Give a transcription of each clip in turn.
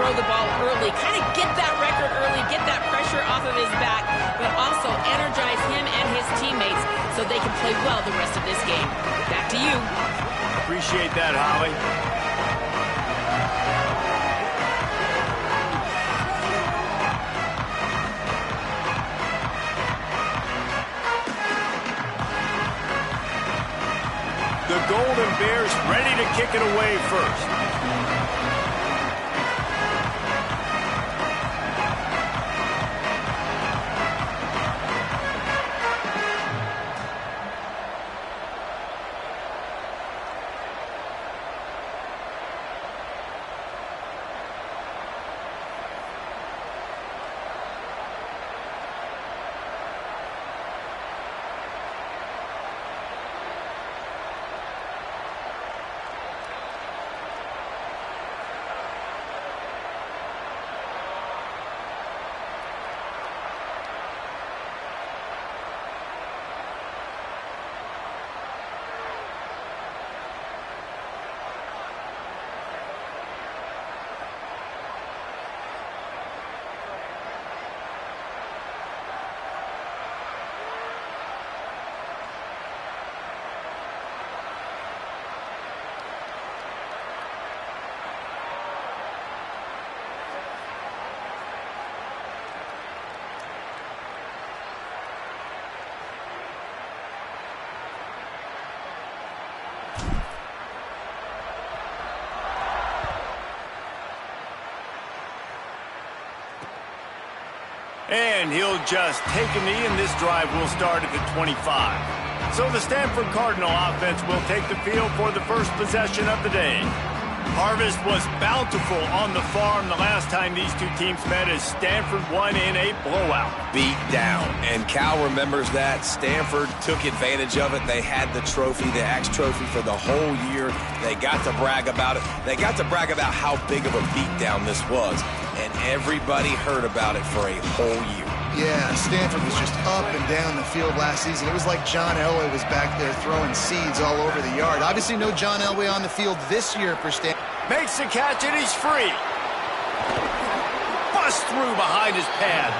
throw the ball early, kind of get that record early, get that pressure off of his back, but also energize him and his teammates so they can play well the rest of this game. Back to you. Appreciate that, Holly. The Golden Bears ready to kick it away first. And he'll just take a knee, and this drive will start at the 25. So the Stanford Cardinal offense will take the field for the first possession of the day. Harvest was bountiful on the farm the last time these two teams met as Stanford won in a blowout. Beat down. And Cal remembers that. Stanford took advantage of it. They had the trophy, the Axe Trophy, for the whole year. They got to brag about it. They got to brag about how big of a beatdown this was. And everybody heard about it for a whole year. Yeah, Stanford was just up and down the field last season. It was like John Elway was back there throwing seeds all over the yard. Obviously, no John Elway on the field this year for Stanford. Makes the catch, and he's free. Bust through behind his pad.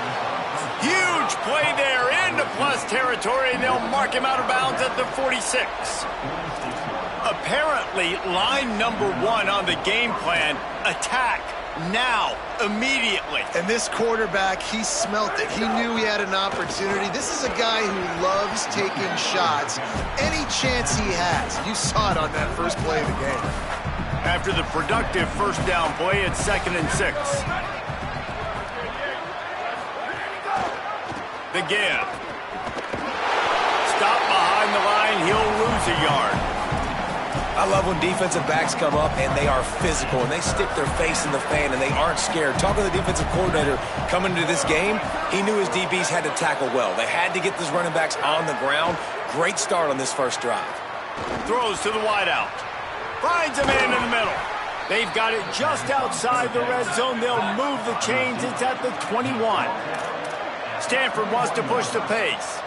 Huge play there into plus territory, and they'll mark him out of bounds at the 46. Apparently, line number one on the game plan, attack. Now, immediately. And this quarterback, he smelt it. He knew he had an opportunity. This is a guy who loves taking shots any chance he has. You saw it on that first play of the game. After the productive first down play, it's 2nd and 6. The give. Stop behind the line. He'll lose a yard. I love when defensive backs come up and they are physical and they stick their face in the fan and they aren't scared. Talking to the defensive coordinator coming into this game, he knew his DBs had to tackle well. They had to get these running backs on the ground. Great start on this first drive. Throws to the wideout. Finds a man in the middle. They've got it just outside the red zone. They'll move the chains. It's at the 21. Stanford wants to push the pace.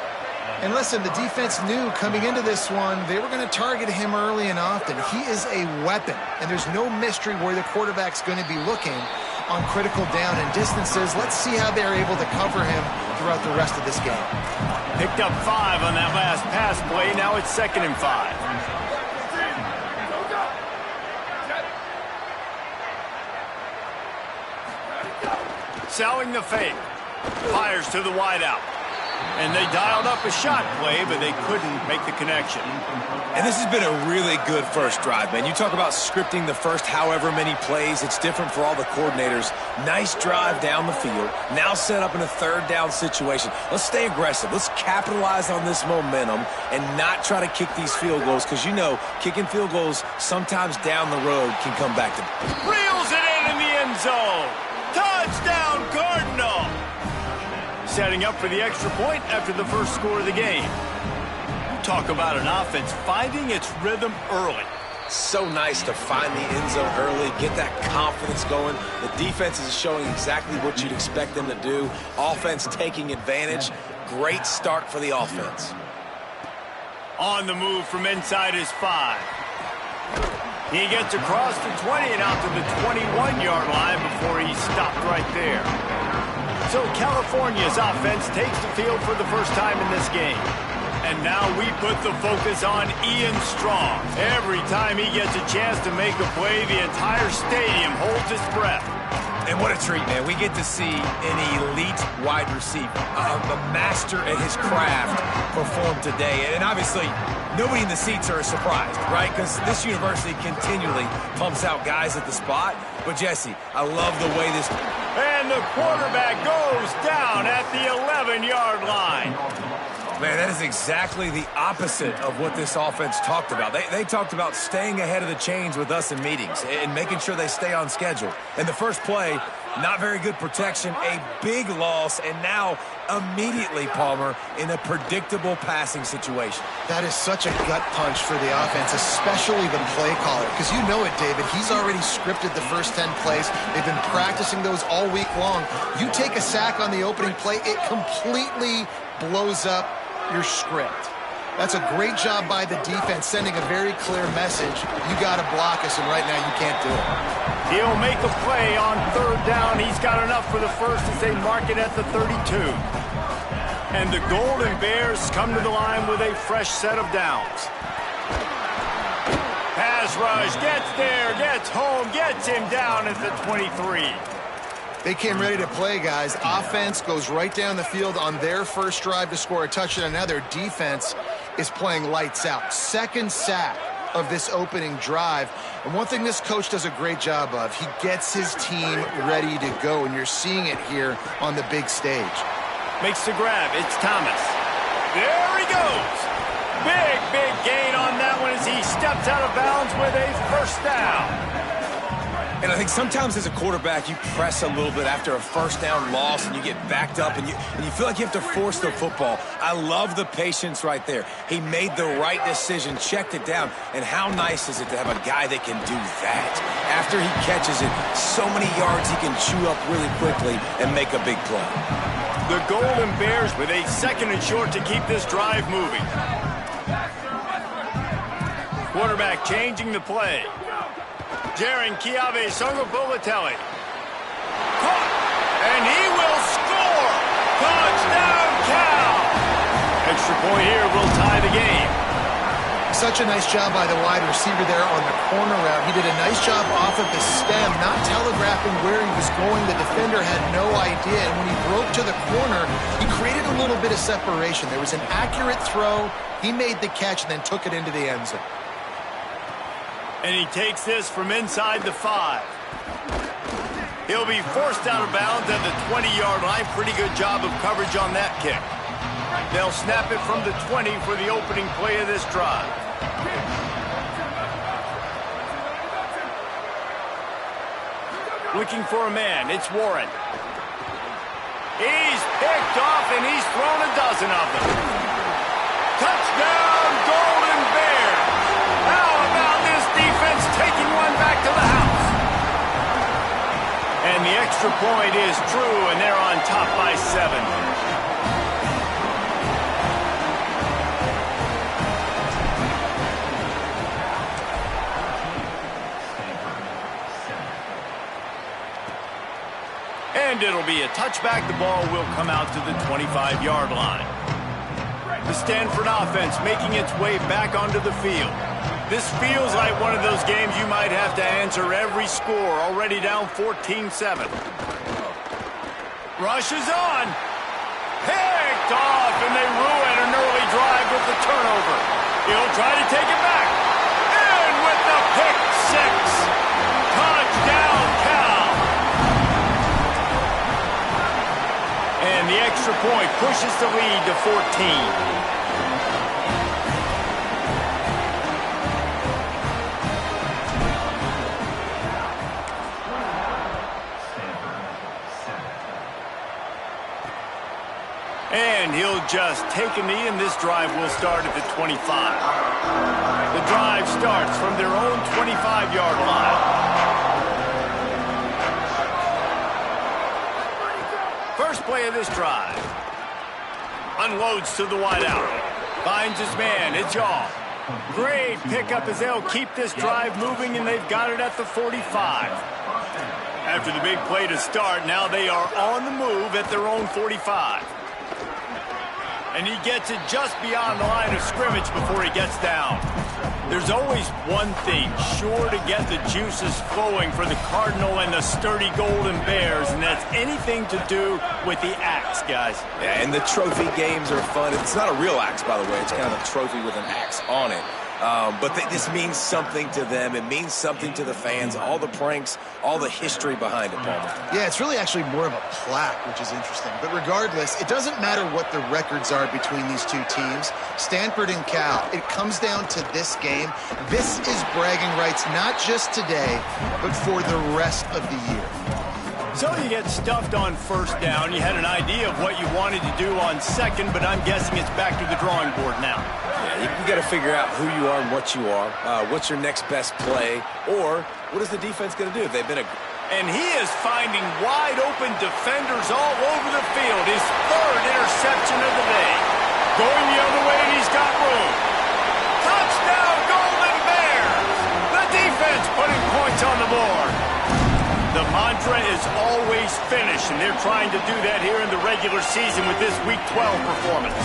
And listen, the defense knew coming into this one, they were going to target him early and often. He is a weapon, and there's no mystery where the quarterback's going to be looking on critical down and distances. Let's see how they're able to cover him throughout the rest of this game. Picked up 5 on that last pass play. Now it's 2nd and 5. Selling the fake. Fires to the wideout. And they dialed up a shot play, but they couldn't make the connection. And this has been a really good first drive, man. You talk about scripting the first however many plays. It's different for all the coordinators. Nice drive down the field. Now set up in a third down situation. Let's stay aggressive. Let's capitalize on this momentum and not try to kick these field goals because, you know, kicking field goals sometimes down the road can come back to Reels it in the end zone. Touchdown, Cardinal. Setting up for the extra point after the first score of the game. You talk about an offense finding its rhythm early. So nice to find the end zone early, get that confidence going. The defense is showing exactly what you'd expect them to do. Offense taking advantage. Great start for the offense. On the move from inside his 5. He gets across the 20 and out to the 21-yard line before he stopped right there. So California's offense takes the field for the first time in this game. And now we put the focus on Ian Strong. Every time he gets a chance to make a play, the entire stadium holds its breath. And what a treat, man. We get to see an elite wide receiver, a master at his craft perform today. And obviously, nobody in the seats are surprised, right? Because this university continually pumps out guys at the spot. But, Jesse, I love the way this... And the quarterback goes down at the 11-yard line. Man, that is exactly the opposite of what this offense talked about. They talked about staying ahead of the chains with us in meetings and making sure they stay on schedule. And the first play, not very good protection, a big loss, and now immediately, Palmer, in a predictable passing situation. That is such a gut punch for the offense, especially the play caller. Because you know it, David. He's already scripted the first 10 plays. They've been practicing those all week long. You take a sack on the opening play, it completely blows up your script. That's a great job by the defense, sending a very clear message. You got to block us, and right now you can't do it. He'll make a play on third down. He's got enough for the first as they mark it at the 32. And the Golden Bears come to the line with a fresh set of downs. Pass rush, gets there, gets home, gets him down at the 23. They came ready to play, guys. Offense goes right down the field on their first drive to score a touchdown. Now their defense is playing lights out. Second sack of this opening drive. And one thing this coach does a great job of, he gets his team ready to go. And you're seeing it here on the big stage. Makes the grab. It's Thomas. There he goes. Big gain on that one as he steps out of bounds with a first down. And I think sometimes as a quarterback, you press a little bit after a first down loss and you get backed up and you feel like you have to force the football. I love the patience right there. He made the right decision, checked it down, and how nice is it to have a guy that can do that? After he catches it, so many yards he can chew up really quickly and make a big play. The Golden Bears with a second and short to keep this drive moving. Quarterback changing the play. Jaron Kiave Sungapolatelli. Caught, and he will score! Touchdown, Cal! Extra point here will tie the game. Such a nice job by the wide receiver there on the corner route. He did a nice job off of the stem, not telegraphing where he was going. The defender had no idea, and when he broke to the corner, he created a little bit of separation. There was an accurate throw. He made the catch and then took it into the end zone. And he takes this from inside the 5. He'll be forced out of bounds at the 20-yard line. Pretty good job of coverage on that kick. They'll snap it from the 20 for the opening play of this drive. Looking for a man. It's Warren. He's picked off, and he's thrown a dozen of them. Touchdown, Golden Bears! How about this defense taking one back to the house? And the extra point is true, and they're on top by 7. And it'll be a touchback. The ball will come out to the 25-yard line. The Stanford offense making its way back onto the field. This feels like one of those games you might have to answer every score. Already down 14-7. Rush is on. Picked off, and they ruin an early drive with the turnover. He'll try to take it back. And with the pick six. Touchdown, Cal. And the extra point pushes the lead to 14. And he'll just take a knee, and this drive will start at the 25. The drive starts from their own 25-yard line. First play of this drive. Unloads to the wideout. Finds his man. It's Yaw. Great pickup as they'll keep this drive moving, and they've got it at the 45. After the big play to start, now they are on the move at their own 45. And he gets it just beyond the line of scrimmage before he gets down. There's always one thing sure to get the juices flowing for the Cardinal and the sturdy Golden Bears, and that's anything to do with the axe, guys. Yeah, and the trophy games are fun. It's not a real axe, by the way. It's kind of a trophy with an axe on it. But this means something to them. It means something to the fans. All the pranks, all the history behind it, Palmer. Yeah, it's really actually more of a plaque, which is interesting. But regardless, it doesn't matter what the records are between these two teams, Stanford and Cal. It comes down to this game. This is bragging rights, not just today, but for the rest of the year. So you get stuffed on first down. You had an idea of what you wanted to do on second, but I'm guessing it's back to the drawing board now. Yeah, you got to figure out who you are and what you are. What's your next best play? Or what is the defense going to do? They've been And he is finding wide open defenders all over the field. His third interception of the day. Going the other way, and he's got room. Touchdown, Golden Bears! The defense putting points on the board. The mantra is always finish, and they're trying to do that here in the regular season with this Week 12 performance.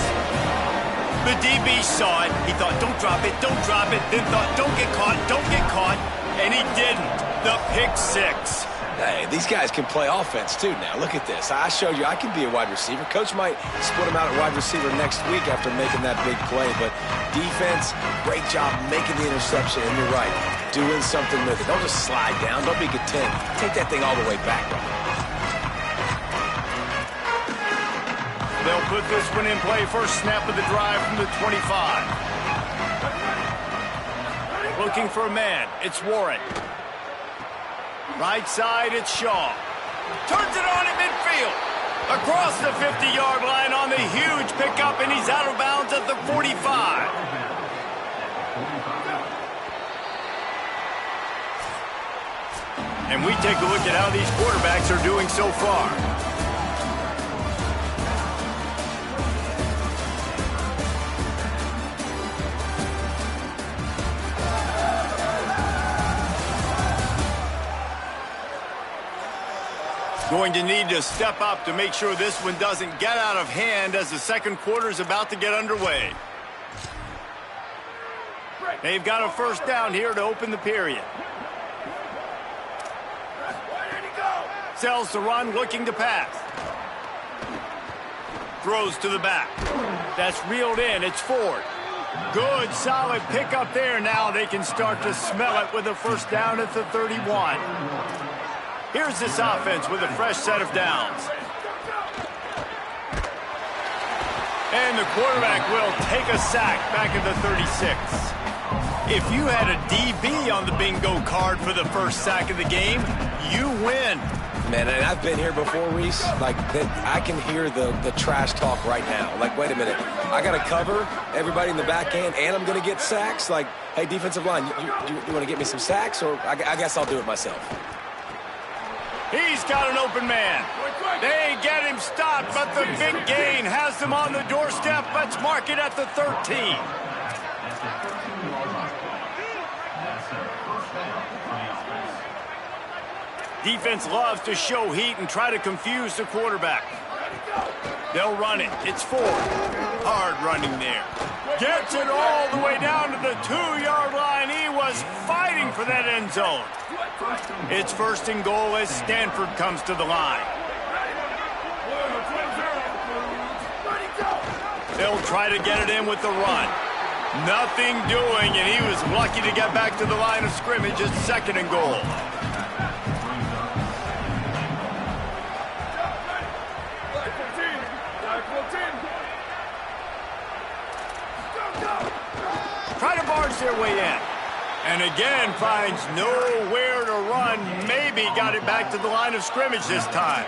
The DB saw it. He thought, don't drop it, then thought, don't get caught, and he didn't. The pick six. Hey, these guys can play offense, too, now. Look at this. I showed you I can be a wide receiver. Coach might split him out at wide receiver next week after making that big play, but defense, great job making the interception, and you're right, doing something with it. Don't just slide down. Don't be content. Take that thing all the way back. They'll put this one in play. First snap of the drive from the 25. Looking for a man. It's Warren. Right side, it's Shaw. Turns it on at midfield. Across the 50-yard line on the huge pickup, and he's out of bounds at the 45. And we take a look at how these quarterbacks are doing so far. Going to need to step up to make sure this one doesn't get out of hand as the second quarter is about to get underway. They've got a first down here to open the period. Sells the run, looking to pass. Throws to the back. That's reeled in. It's Ford. Good, solid pickup there. Now they can start to smell it with a first down at the 31. Here's this offense with a fresh set of downs. And the quarterback will take a sack back at the 36. If you had a DB on the bingo card for the first sack of the game, you win. Man, and I've been here before, Reese. Like, I can hear the trash talk right now. Like, wait a minute. I got to cover everybody in the back end, and I'm going to get sacks? Like, hey, defensive line, you want to get me some sacks? Or I guess I'll do it myself. He's got an open man. They get him stopped, but the big gain has them on the doorstep. Let's mark it at the 13. Defense loves to show heat and try to confuse the quarterback. They'll run it. It's Ford. Hard running there. Gets it all the way down to the 2-yard line. He was fighting for that end zone. It's first and goal as Stanford comes to the line. They'll try to get it in with the run. Nothing doing, and he was lucky to get back to the line of scrimmage at second and goal. Try to barge their way in. And again, finds nowhere to run. Maybe got it back to the line of scrimmage this time.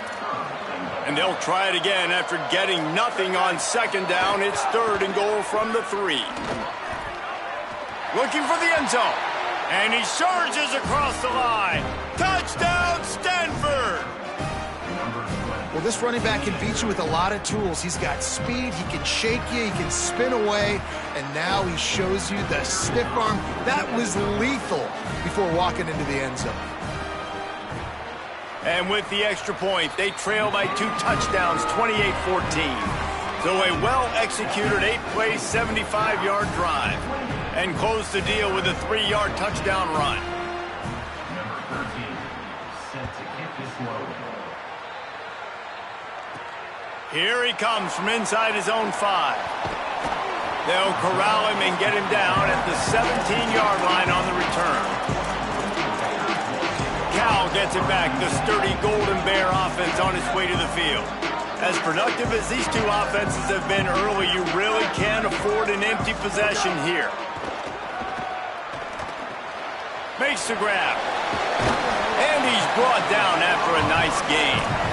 And they'll try it again after getting nothing on second down. It's third and goal from the 3. Looking for the end zone. And he surges across the line. Touchdown, Stanford! Well, Well, this running back can beat you with a lot of tools. He's got speed, he can shake you, he can spin away, and now he shows you the stiff arm. That was lethal before walking into the end zone. And with the extra point, they trail by 2 touchdowns, 28-14. So a well-executed 8-play, 75-yard drive. And close the deal with a 3-yard touchdown run. Number 13, set to kick this one. Here he comes from inside his own 5. They'll corral him and get him down at the 17-yard line on the return. Cal gets it back, the sturdy Golden Bear offense on its way to the field. As productive as these two offenses have been early, you really can't afford an empty possession here. Makes the grab. And he's brought down after a nice gain.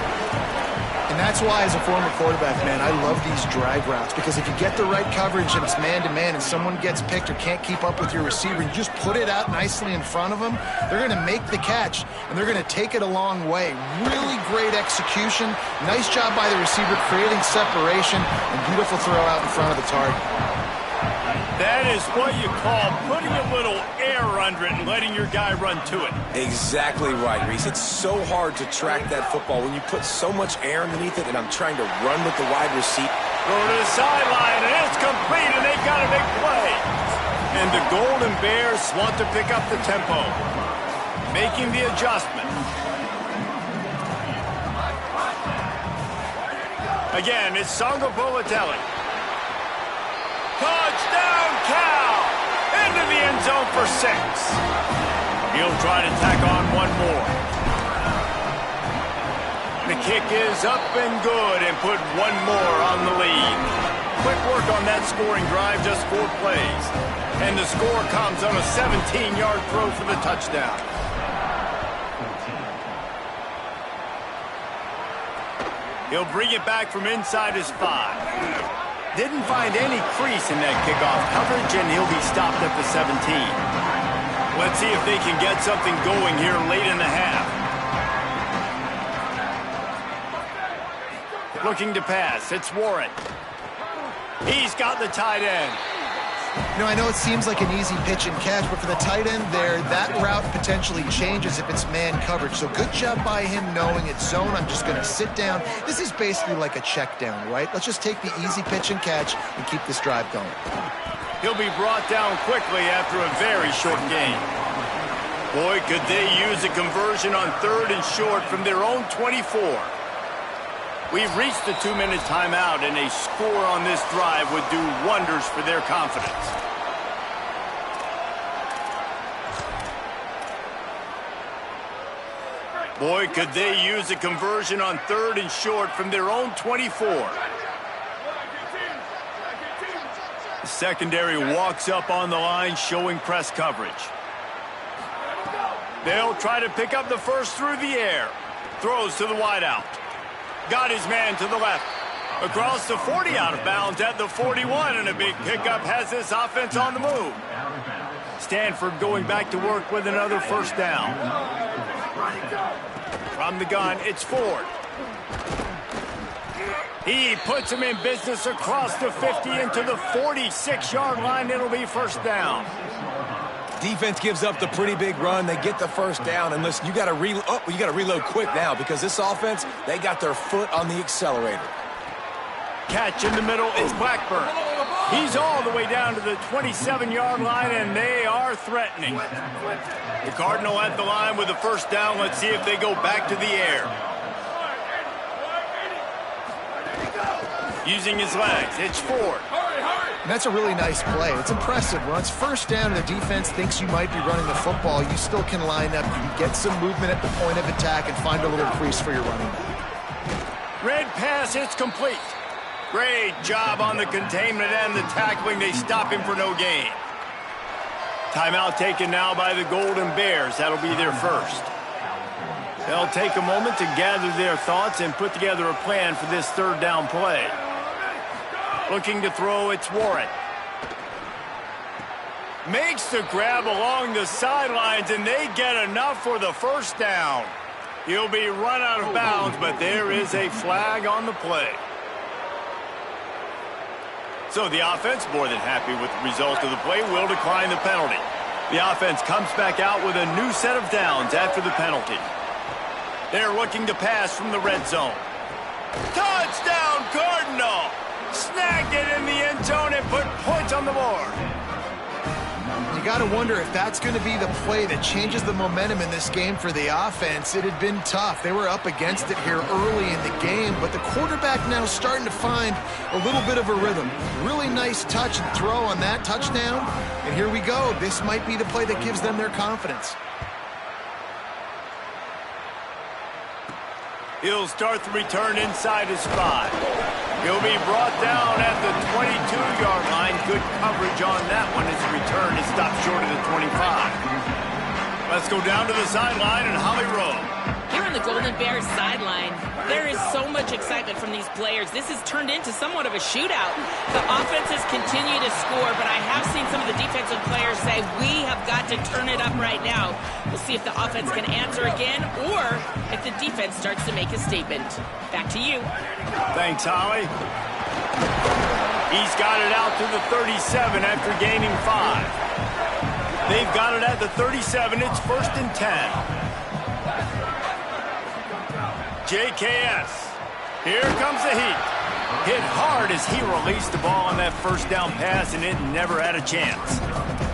And that's why, as a former quarterback, man, I love these drag routes, because if you get the right coverage and it's man-to-man and someone gets picked or can't keep up with your receiver, you just put it out nicely in front of them, they're going to make the catch, and they're going to take it a long way. Really great execution. Nice job by the receiver creating separation, and beautiful throw out in front of the target. That is what you call putting a little air under it and letting your guy run to it. Exactly right, Reese. It's so hard to track that football when you put so much air underneath it, and I'm trying to run with the wide receiver. Go to the sideline, and it's complete, and they've got a big play. And the Golden Bears want to pick up the tempo, making the adjustment. Again, it's Songo Bolatelli. Touchdown, Cal! Into the end zone for 6. He'll try to tack on one more. The kick is up and good, and put one more on the lead. Quick work on that scoring drive, just 4 plays. And the score comes on a 17-yard throw for the touchdown. He'll bring it back from inside his 5. Didn't find any crease in that kickoff coverage, and he'll be stopped at the 17. Let's see if they can get something going here late in the half. Looking to pass, it's Warren. He's got the tight end. You know, I know it seems like an easy pitch and catch, but for the tight end there, that route potentially changes if it's man coverage. So good job by him knowing it's zone. I'm just going to sit down. This is basically like a check down, right? Let's just take the easy pitch and catch and keep this drive going. He'll be brought down quickly after a very short gain. Boy, could they use a conversion on 3rd and short from their own 24. We've reached the 2-minute timeout, and a score on this drive would do wonders for their confidence. Boy, could they use a conversion on 3rd and short from their own 24. The secondary walks up on the line, showing press coverage. They'll try to pick up the first through the air. Throws to the wideout. Got his man to the left. Across the 40, out of bounds at the 41, and a big pickup has this offense on the move. Stanford going back to work with another first down. From the gun, it's Ford. He puts him in business across the 50 into the 46-yard line. It'll be first down. Defense gives up the pretty big run. They get the first down. And listen, you got to reload quick now, because this offense, they got their foot on the accelerator. Catch in the middle is Blackburn. He's all the way down to the 27-yard line, and they are threatening. The Cardinal at the line with the first down. Let's see if they go back to the air. Using his legs, it's Ford. And that's a really nice play. It's impressive. When it's first down and the defense thinks you might be running the football, you still can line up. You can get some movement at the point of attack and find a little crease for your running back. Red pass, it's complete. Great job on the containment and the tackling. They stop him for no gain. Timeout taken now by the Golden Bears. That'll be their first. They'll take a moment to gather their thoughts and put together a plan for this third down play. Looking to throw, it's Warren. Makes the grab along the sidelines, and they get enough for the first down. He'll be run out of bounds, but there is a flag on the play. So the offense, more than happy with the result of the play, will decline the penalty. The offense comes back out with a new set of downs after the penalty. They're looking to pass from the red zone. Touchdown, Cardinal! Snagged it in the end zone and put points on the board. You got to wonder if that's going to be the play that changes the momentum in this game for the offense. It had been tough. They were up against it here early in the game, but the quarterback now starting to find a little bit of a rhythm. Really nice touch and throw on that touchdown. And here we go. This might be the play that gives them their confidence. He'll start the return inside his 5. He'll be brought down at the 22-yard line. Good coverage on that one as the return is stopped short of the 25. Let's go down to the sideline and Holly Rowe. Here on the Golden Bears sideline, there is so much excitement from these players. This has turned into somewhat of a shootout. The offenses continue to score, but I have seen some of the defensive players say, we have got to turn it up right now. We'll see if the offense can answer again or if the defense starts to make a statement. Back to you. Thanks, Holly. He's got it out to the 37 after gaining 5. They've got it at the 37. It's 1st and 10. JKS. Here comes the heat. Hit hard as he released the ball on that first down pass, and it never had a chance.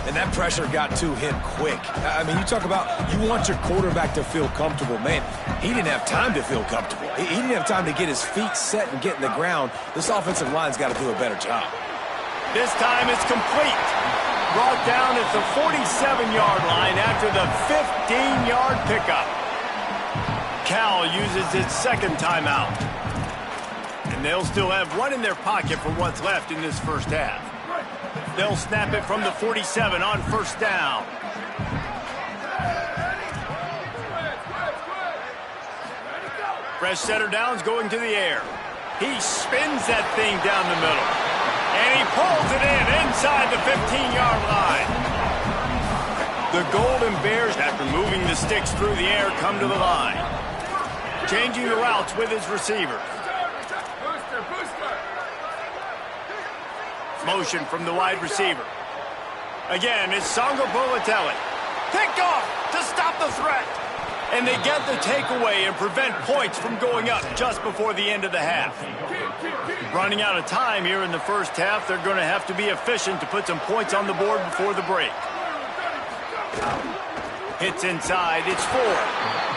And that pressure got to him quick. I mean, you talk about you want your quarterback to feel comfortable. Man, he didn't have time to feel comfortable. He didn't have time to get his feet set and get in the ground. This offensive line's got to do a better job. This time it's complete. Brought down at the 47-yard line after the 15-yard pickup. Cal uses its second timeout. And they'll still have one in their pocket for what's left in this first half. They'll snap it from the 47 on first down. Fresh setter down's going to the air. He spins that thing down the middle. And he pulls it in inside the 15-yard line. The Golden Bears, after moving the sticks through the air, come to the line. Changing the routes with his receiver. Motion from the wide receiver. Again, it's Songo Bolatelli. Picked off to stop the threat. And they get the takeaway and prevent points from going up just before the end of the half. Running out of time here in the first half, they're going to have to be efficient to put some points on the board before the break. Hits inside, it's 4.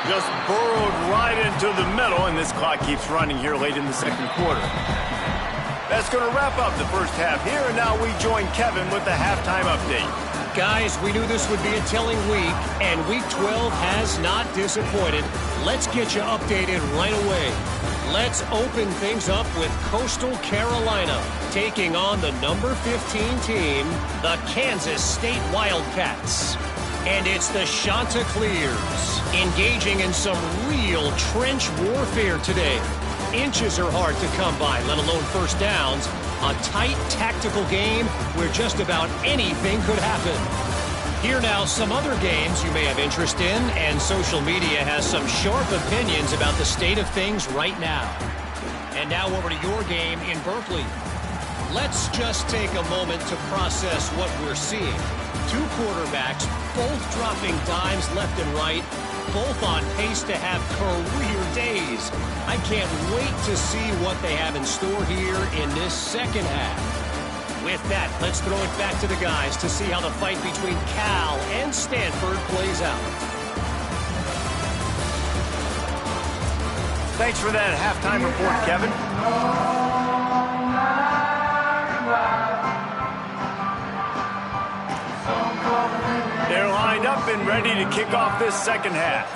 Just burrowed right into the middle, and this clock keeps running here late in the second quarter. That's going to wrap up the first half here, and now we join Kevin with the halftime update. Guys, we knew this would be a telling week, and Week 12 has not disappointed. Let's get you updated right away. Let's open things up with Coastal Carolina taking on the number 15 team, the Kansas State Wildcats. And it's the Chanticleers engaging in some real trench warfare today. Inches are hard to come by, let alone first downs. A tight tactical game where just about anything could happen. Here now, some other games you may have interest in, and social media has some sharp opinions about the state of things right now. And now over to your game in Berkeley. Let's just take a moment to process what we're seeing. Two quarterbacks, both dropping dimes left and right, both on pace to have career days. I can't wait to see what they have in store here in this second half. With that, let's throw it back to the guys to see how the fight between Cal and Stanford plays out. Thanks for that halftime report, Kevin. They're lined up and ready to kick off this second half.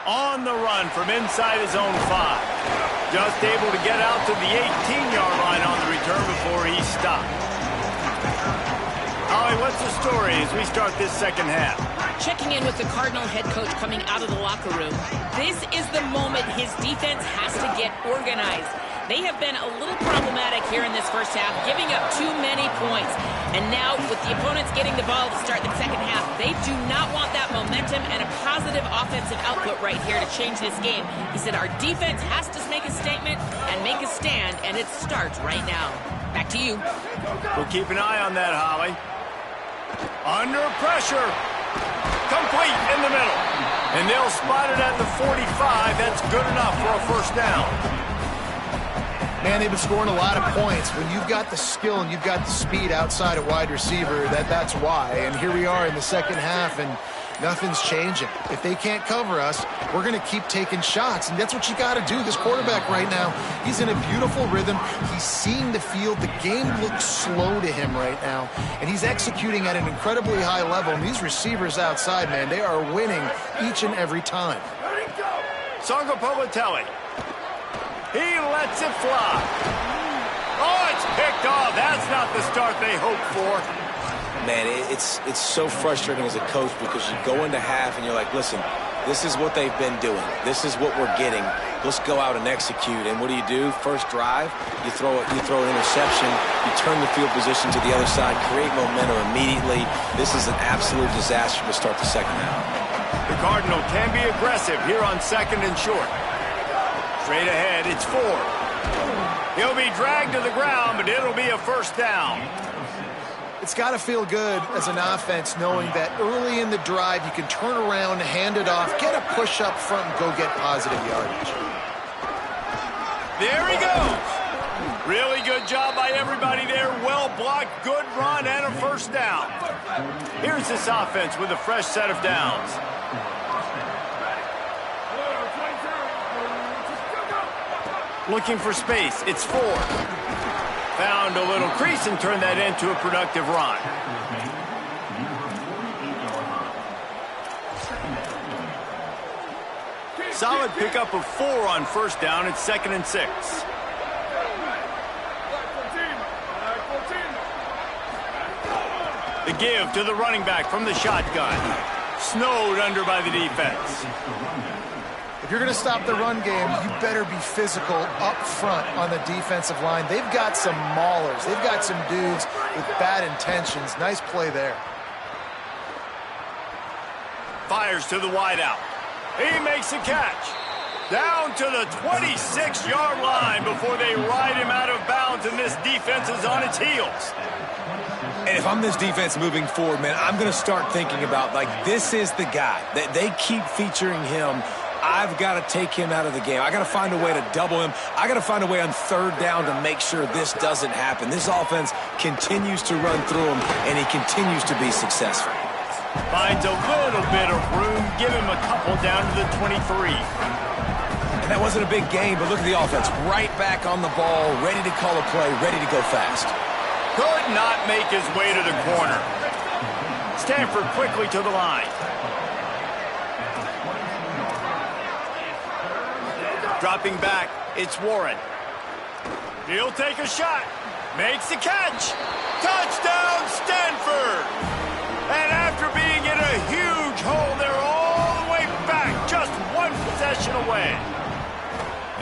On the run from inside his own 5. Just able to get out to the 18-yard line on the return before he stopped. Holly, what's the story as we start this second half? Checking in with the Cardinal head coach coming out of the locker room. This is the moment his defense has to get organized. They have been a little problematic here in this first half, giving up too many points. And now, with the opponents getting the ball to start the second half, They do not want that momentum and a positive offensive output right here to change this game. He said our defense has to make a statement and make a stand, and it starts right now. Back to you. We'll keep an eye on that, Holly. Under pressure. Complete in the middle. And they'll spot it at the 45. That's good enough for a first down. Man, they've been scoring a lot of points. When you've got the skill and you've got the speed outside at wide receiver, that's why. And here we are in the second half, and nothing's changing. If they can't cover us, we're going to keep taking shots, and that's what you got to do. This quarterback right now, he's in a beautiful rhythm. He's seeing the field. The game looks slow to him right now, and he's executing at an incredibly high level. And these receivers outside, man, they are winning each and every time. Songo Povatelli. He lets it fly. Oh, it's picked off. That's not the start they hoped for. Man, it's so frustrating as a coach because you go into half and you're like, listen, this is what they've been doing. This is what we're getting. Let's go out and execute. And what do? First drive, you throw an interception, you turn the field position to the other side, create momentum immediately. This is an absolute disaster to start the second half. The Cardinal can be aggressive here on second and short. Straight ahead, it's Ford. He'll be dragged to the ground, but it'll be a first down. It's got to feel good as an offense knowing that early in the drive you can turn around, hand it off, get a push up front, and go get positive yardage. There he goes. Really good job by everybody there. Well blocked, good run, and a first down. Here's this offense with a fresh set of downs. Looking for space. It's Ford. Found a little crease and turned that into a productive run. Solid pickup of 4 on first down. It's 2nd and 6. The give to the running back from the shotgun. Snowed under by the defense. If you're going to stop the run game, you better be physical up front on the defensive line. They've got some maulers. They've got some dudes with bad intentions. Nice play there. Fires to the wideout. He makes a catch. Down to the 26-yard line before they ride him out of bounds, and this defense is on its heels. And if I'm this defense moving forward, man, I'm going to start thinking about, like, this is the guy. They keep featuring him. I've got to take him out of the game. I got to find a way to double him. I got to find a way on third down to make sure this doesn't happen. This offense continues to run through him, and he continues to be successful. Finds a little bit of room. Give him a couple down to the 23. And that wasn't a big gain, but look at the offense. Right back on the ball, ready to call a play, ready to go fast. Could not make his way to the corner. Stanford quickly to the line. Dropping back, it's Warren. He'll take a shot. Makes the catch. Touchdown, Stanford! And after being in a huge hole, they're all the way back, just one possession away.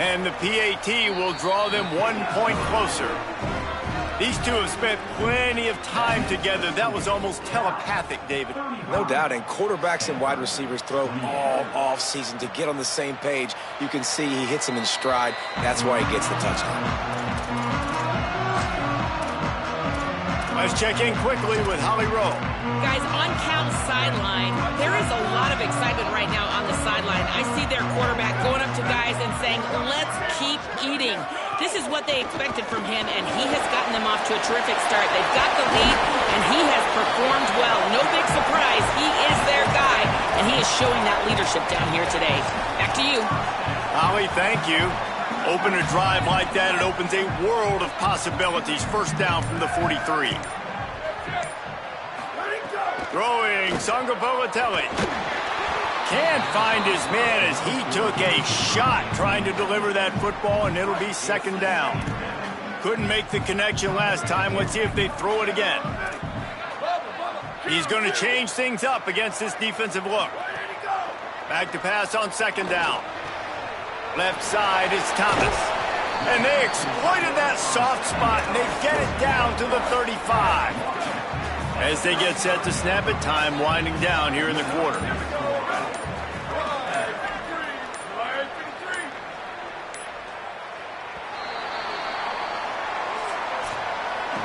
And the PAT will draw them 1 point closer. These two have spent plenty of time together. That was almost telepathic, David. No doubt, and quarterbacks and wide receivers throw all off-season to get on the same page. You can see he hits them in stride. That's why he gets the touchdown. Let's check in quickly with Holly Rowe. Guys, on Cal's sideline, there is a lot of excitement right now on the sideline. I see their quarterback going up to guys and saying, let's keep eating. This is what they expected from him, and he has gotten them off to a terrific start. They've got the lead, and he has performed well. No big surprise. He is their guy, and he is showing that leadership down here today. Back to you. Holly, thank you. Open a drive like that, it opens a world of possibilities. First down from the 43. Throwing, Songo Povatelli. Can't find his man as he took a shot trying to deliver that football, and it'll be second down. Couldn't make the connection last time. Let's see if they throw it again. He's going to change things up against this defensive look. Back to pass on second down. Left side is Thomas. And they exploited that soft spot, and they get it down to the 35. As they get set to snap it, time winding down here in the quarter.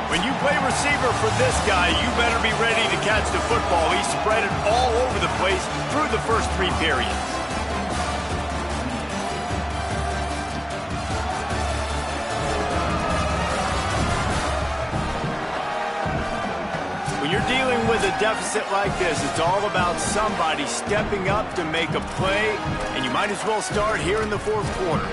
When you play receiver for this guy, you better be ready to catch the football. He spread it all over the place through the first 3 periods. When you're dealing with a deficit like this, it's all about somebody stepping up to make a play, and you might as well start here in the 4th quarter.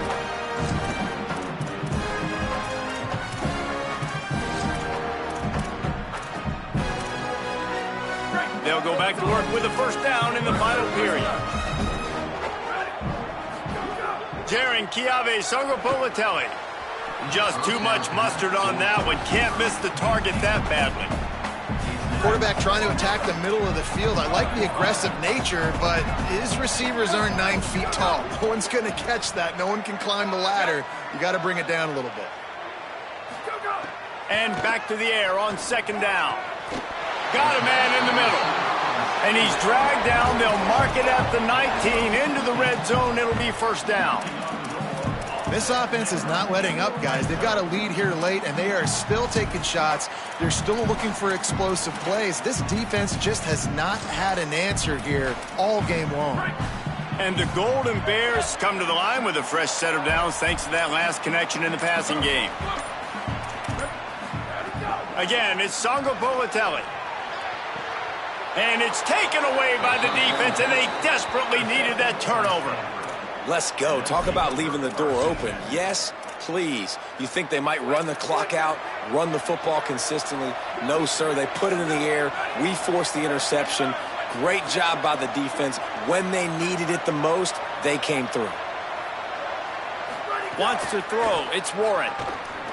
They'll go back to work with a first down in the final period. Jaron Kiave Songopolitelli. Just too much mustard on that one. Can't miss the target that badly. Quarterback trying to attack the middle of the field. I like the aggressive nature, but his receivers aren't 9 feet tall. No one's going to catch that. No one can climb the ladder. You got to bring it down a little bit. And back to the air on 2nd down. Got a man in the middle. And he's dragged down. They'll mark it at the 19. Into the red zone. It'll be first down. This offense is not letting up, guys. They've got a lead here late, and they are still taking shots. They're still looking for explosive plays. This defense just has not had an answer here all game long. And the Golden Bears come to the line with a fresh set of downs thanks to that last connection in the passing game. Again, it's Songopolitelli. And it's taken away by the defense, and they desperately needed that turnover. Let's go. Talk about leaving the door open. Yes, please. You think they might run the clock out, run the football consistently? No, sir. They put it in the air. We forced the interception. Great job by the defense. When they needed it the most, they came through. Wants to throw. It's Warren.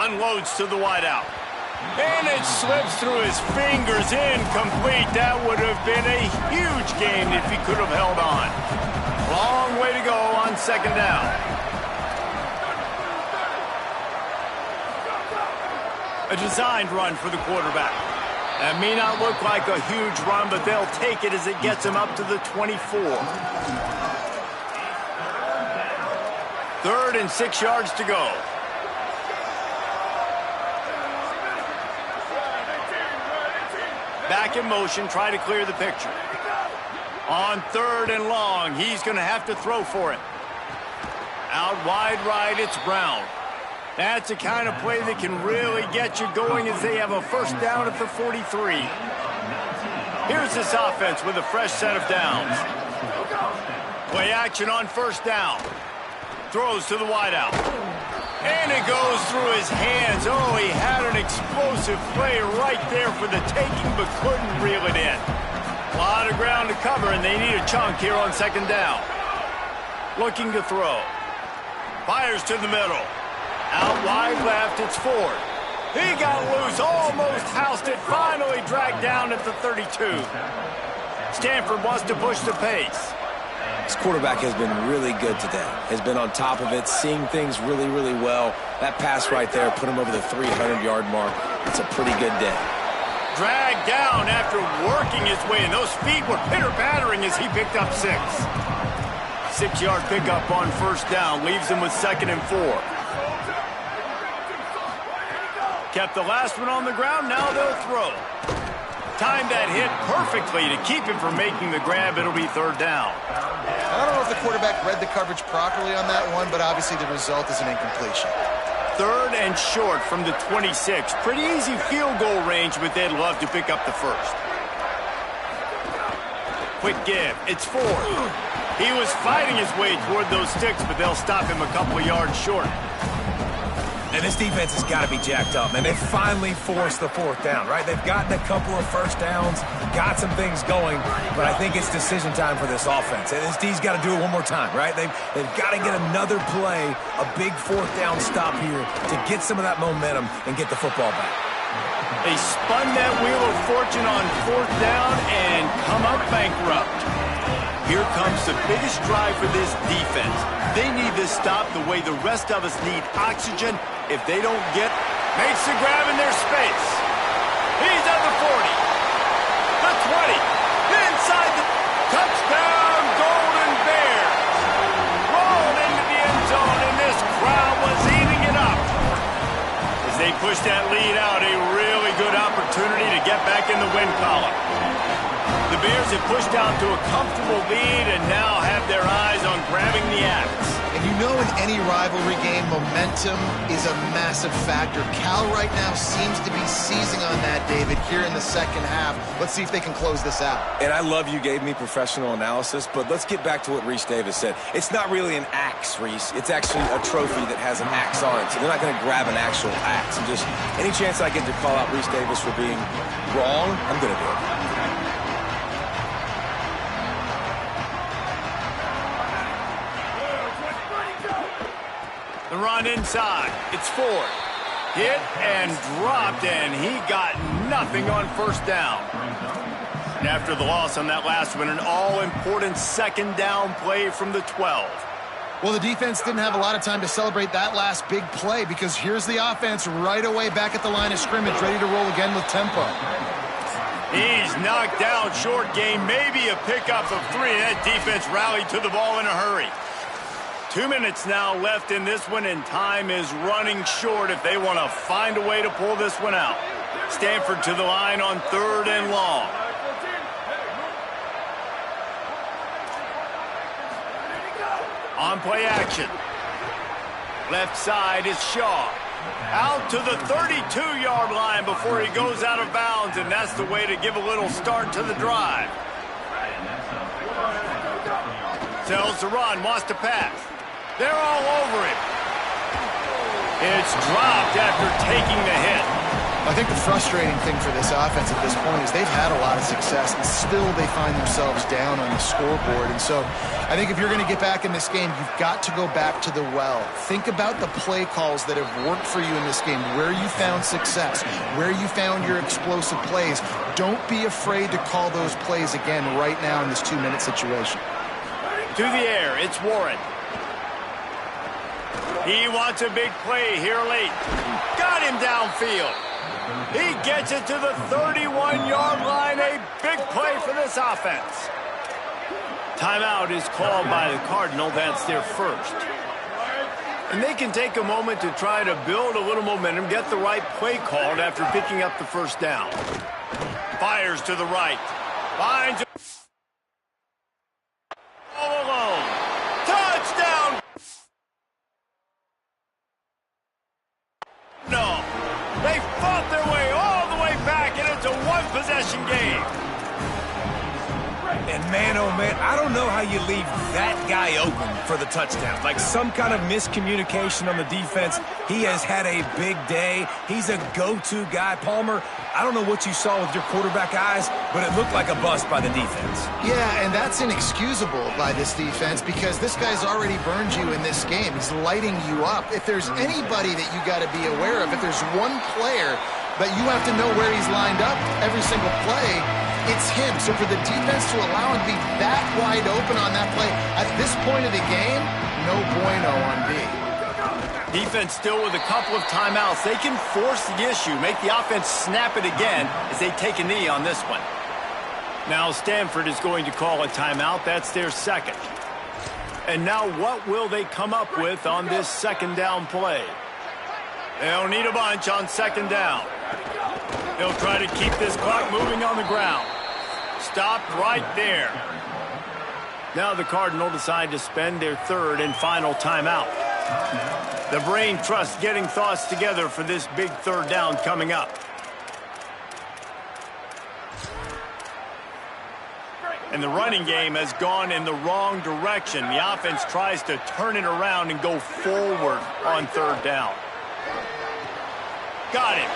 Unloads to the wideout. And it slips through his fingers, incomplete. That would have been a huge gain if he could have held on. Long way to go on 2nd down. A designed run for the quarterback. That may not look like a huge run, but they'll take it as it gets him up to the 24. 3rd and 6 yards to go. Back in motion, try to clear the picture. On 3rd and long, he's going to have to throw for it. Out wide right, it's Brown. That's the kind of play that can really get you going as they have a first down at the 43. Here's this offense with a fresh set of downs. Play action on 1st down. Throws to the wideout. And it goes through his hands. Oh, he had an explosive play right there for the taking, but couldn't reel it in. A lot of ground to cover, and they need a chunk here on 2nd down. Looking to throw. Fires to the middle. Out wide left, it's Ford. He got loose, almost housed it, finally dragged down at the 32. Stanford wants to push the pace. This quarterback has been really good today. Has been on top of it, seeing things really, really well. That pass right there put him over the 300-yard mark. It's a pretty good day. Dragged down after working his way, and those feet were pitter-pattering as he picked up 6. 6-yard pickup on 1st down, leaves him with 2nd and 4. Kept the last one on the ground, now they'll throw. Timed that hit perfectly to keep him from making the grab. It'll be 3rd down. I don't know if the quarterback read the coverage properly on that one, but obviously the result is an incompletion. 3rd and short from the 26. Pretty easy field goal range, but they'd love to pick up the 1st. Quick give. It's Ford. He was fighting his way toward those sticks, but they'll stop him a couple of yards short. And this defense has got to be jacked up, man. They finally forced the 4th down, right? They've gotten a couple of first downs, got some things going, but I think it's decision time for this offense. And this D's got to do it one more time, right? They've got to get another play, a big 4th down stop here to get some of that momentum and get the football back. They spun that wheel of fortune on 4th down and come up bankrupt. Here comes the biggest drive for this defense. They need this stop the way the rest of us need oxygen. If they don't get, makes the grab in their space. He's at the 40. the 20, inside the touchdown, Golden Bears. Rolled into the end zone, and this crowd was eating it up. As they push that lead out, a really good opportunity to get back in the win column. The Bears have pushed out to a comfortable lead and now have their eyes on grabbing the axe. And you know in any rivalry game, momentum is a massive factor. Cal right now seems to be seizing on that, David, here in the second half. Let's see if they can close this out. And I love you gave me professional analysis, but let's get back to what Reese Davis said. It's not really an axe, Reese. It's actually a trophy that has an axe on it. So they're not going to grab an actual axe. And just any chance I get to call out Reese Davis for being wrong, I'm going to do it. The run inside. It's Ford. Hit and dropped, and he got nothing on first down. And after the loss on that last one, an all-important second down play from the 12. Well, the defense didn't have a lot of time to celebrate that last big play because here's the offense right away back at the line of scrimmage, ready to roll again with tempo. He's knocked down, short game, maybe a pickup of 3. That defense rallied to the ball in a hurry. 2 minutes now left in this one, and time is running short if they want to find a way to pull this one out. Stanford to the line on 3rd and long. On play action. Left side is Shaw. Out to the 32-yard line before he goes out of bounds, and that's the way to give a little start to the drive. Tells the run, wants to pass. They're all over him. It's dropped after taking the hit. I think the frustrating thing for this offense at this point is they've had a lot of success, and still they find themselves down on the scoreboard. And so I think if you're going to get back in this game, you've got to go back to the well. Think about the play calls that have worked for you in this game, where you found success, where you found your explosive plays. Don't be afraid to call those plays again right now in this 2-minute situation. To the air, it's Warren. He wants a big play here late. Got him downfield. He gets it to the 31-yard line. A big play for this offense. Timeout is called by the Cardinal. That's their first. And they can take a moment to try to build a little momentum, get the right play called after picking up the first down. Fires to the right. Finds all alone. Touchdown! No. They fought their way all the way back, and it's a one-possession game. And man, oh man, I don't know how you leave that guy open for the touchdown. Like some kind of miscommunication on the defense. He has had a big day. He's a go-to guy. Palmer, I don't know what you saw with your quarterback eyes, but it looked like a bust by the defense. Yeah, and that's inexcusable by this defense because this guy's already burned you in this game. He's lighting you up. If there's anybody that you got to be aware of, if there's one player that you have to know where he's lined up every single play, it's him. So for the defense to allow him to be that wide open on that play at this point of the game, no bueno on B. Defense still with a couple of timeouts. They can force the issue, make the offense snap it again as they take a knee on this one. Now Stanford is going to call a timeout. That's their second. And now what will they come up with on this second down play? They'll need a bunch on second down. They'll try to keep this clock moving on the ground. Stopped right there. Now the Cardinal decide to spend their third and final timeout. The Brain Trust getting thoughts together for this big third down coming up. And the running game has gone in the wrong direction. The offense tries to turn it around and go forward on third down. Got him.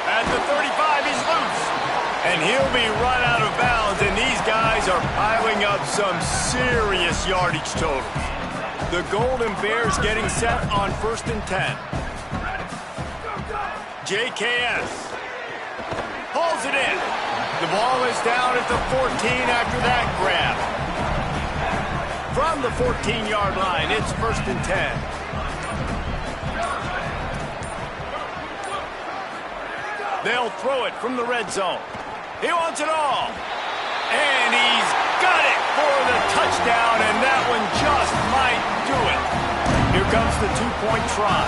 At the 35, he's loose. And he'll be run out of bounds, and these guys are piling up some serious yardage totals. The Golden Bears getting set on 1st and 10. JKS pulls it in. The ball is down at the 14 after that grab. From the 14-yard line, it's 1st and 10. They'll throw it from the red zone. He wants it all. And he's got it for the touchdown, and that one just might do it. Here comes the two-point try.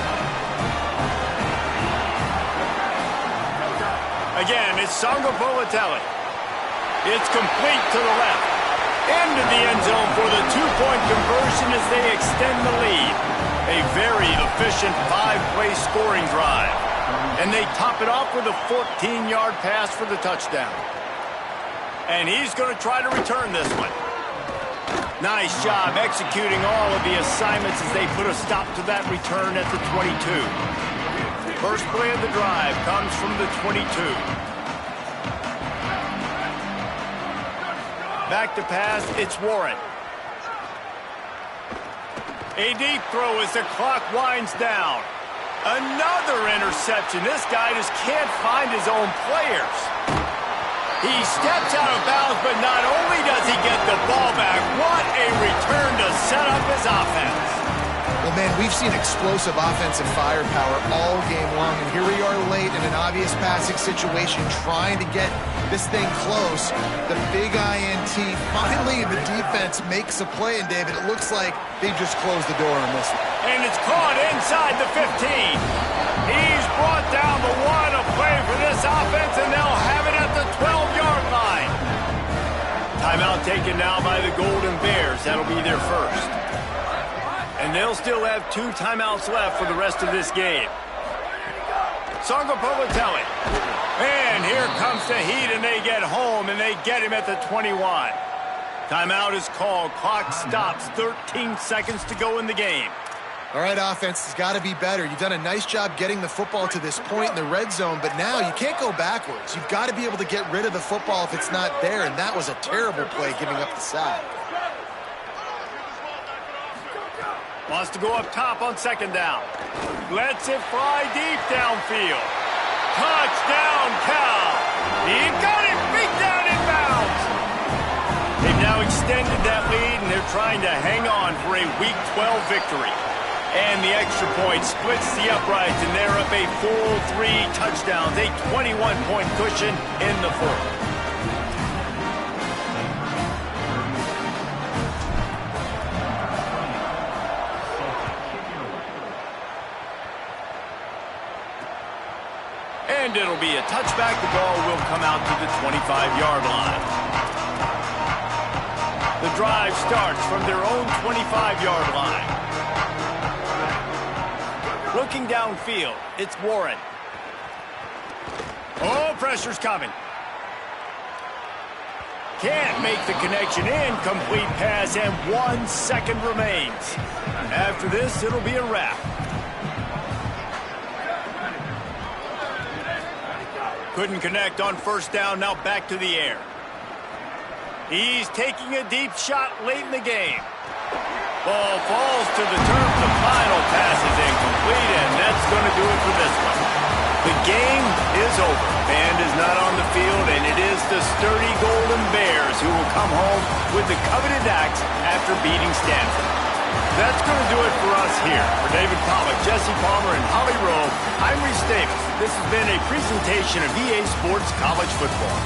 Again, it's Songo Politelli. It's complete to the left. Into the end zone for the two-point conversion as they extend the lead. A very efficient 5-play scoring drive. And they top it off with a 14-yard pass for the touchdown. And he's going to try to return this one. Nice job executing all of the assignments as they put a stop to that return at the 22. First play of the drive comes from the 22. Back to pass, it's Warren. A deep throw as the clock winds down. Another interception. This guy just can't find his own players. He steps out of bounds, but not only does he get the ball back, what a return to set up his offense. Well, man, we've seen explosive offensive firepower all game long, and here we are late in an obvious passing situation trying to get this thing close. The big INT, finally the defense makes a play, and David, it looks like they just closed the door on this one. And it's caught inside the 15. He's brought down the one, a play for this offense, and they'll have it at the 12-yard line. Timeout taken now by the Golden Bears. That'll be their first. And they'll still have 2 timeouts left for the rest of this game. Songo Politelli. And here comes the heat, and they get home, and they get him at the 21. Timeout is called. Clock stops. 13 seconds to go in the game. All right, offense has got to be better. You've done a nice job getting the football to this point in the red zone, but now you can't go backwards. You've got to be able to get rid of the football if it's not there, and that was a terrible play giving up the sack. Wants to go up top on second down. Lets it fly deep downfield. Touchdown, Cal. He got it beat down in bounds. They've now extended that lead, and they're trying to hang on for a Week 12 victory. And the extra point splits the uprights, and they're up a full 3 touchdowns, a 21-point cushion in the fourth. And it'll be a touchback. The ball will come out to the 25-yard line. The drive starts from their own 25-yard line. Looking downfield, it's Warren. Oh, pressure's coming. Can't make the connection. Incomplete pass, and 1 second remains. After this, it'll be a wrap. Couldn't connect on first down, now back to the air. He's taking a deep shot late in the game. Ball falls to the turf. The final pass is incomplete, and that's going to do it for this one. The game is over. Band is not on the field, and it is the sturdy Golden Bears who will come home with the coveted axe after beating Stanford. That's going to do it for us here. For David Pollack, Jesse Palmer, and Holly Rowe, I'm Reese Davis. This has been a presentation of EA Sports College Football.